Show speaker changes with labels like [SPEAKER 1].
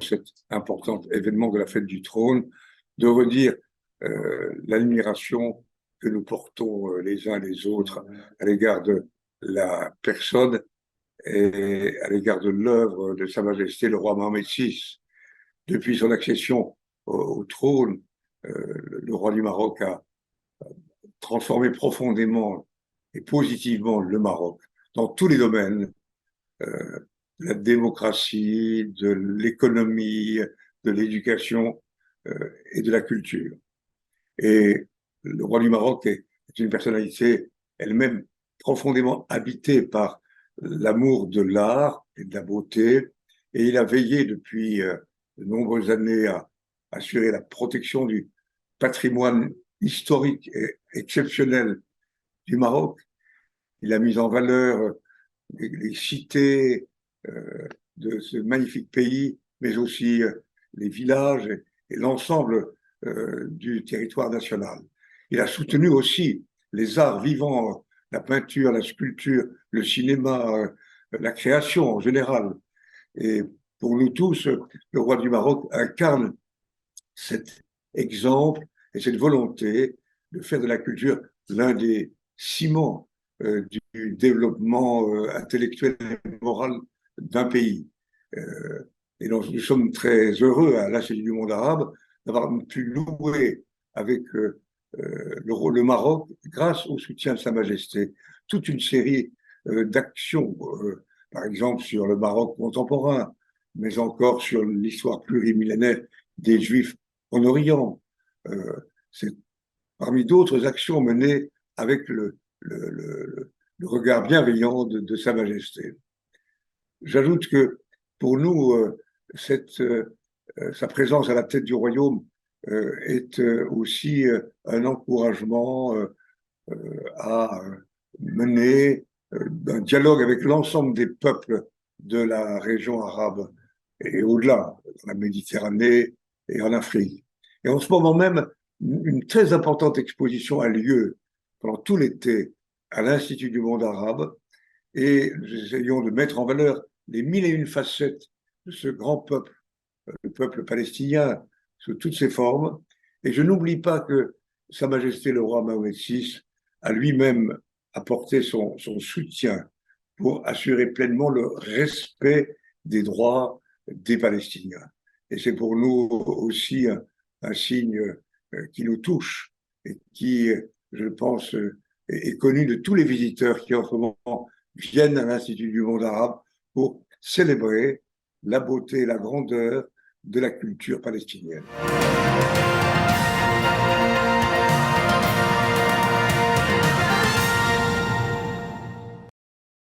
[SPEAKER 1] cet important événement de la fête du trône, de redire l'admiration que nous portons les uns les autres à l'égard de la personne et à l'égard de l'œuvre de Sa Majesté le roi Mohammed VI. Depuis son accession au trône, le roi du Maroc a transformé profondément et positivement le Maroc dans tous les domaines, de la démocratie, de l'économie, de l'éducation et de la culture. Et le roi du Maroc est une personnalité elle-même profondément habitée par l'amour de l'art et de la beauté, et il a veillé depuis de nombreuses années à assurer la protection du patrimoine historique et exceptionnel du Maroc. Il a mis en valeur les cités de ce magnifique pays, mais aussi les villages et l'ensemble du territoire national. Il a soutenu aussi les arts vivants, la peinture, la sculpture, le cinéma, la création en général. Et pour nous tous, le roi du Maroc incarne cet exemple et cette volonté de faire de la culture l'un des ciments du développement intellectuel et moral d'un pays. Et donc, nous sommes très heureux à l'Institut du monde arabe d'avoir pu louer avec le Maroc, grâce au soutien de Sa Majesté, toute une série d'actions, par exemple sur le Maroc contemporain, mais encore sur l'histoire plurimillénaire des Juifs en Orient. C'est parmi d'autres actions menées avec le regard bienveillant de Sa Majesté. J'ajoute que pour nous, sa présence à la tête du royaume est aussi un encouragement à mener un dialogue avec l'ensemble des peuples de la région arabe et au-delà, dans la Méditerranée et en Afrique. Et en ce moment même, une très importante exposition a lieu pendant tout l'été à l'Institut du monde arabe, et nous essayons de mettre en valeur les 1001 facettes de ce grand peuple, le peuple palestinien, sous toutes ses formes. Et je n'oublie pas que Sa Majesté le roi Mohammed VI a lui-même apporté son soutien pour assurer pleinement le respect des droits des Palestiniens. Et c'est pour nous aussi un signe qui nous touche et qui, je pense, est connu de tous les visiteurs qui en ce moment viennent à l'Institut du monde arabe pour célébrer la beauté et la grandeur de la culture palestinienne.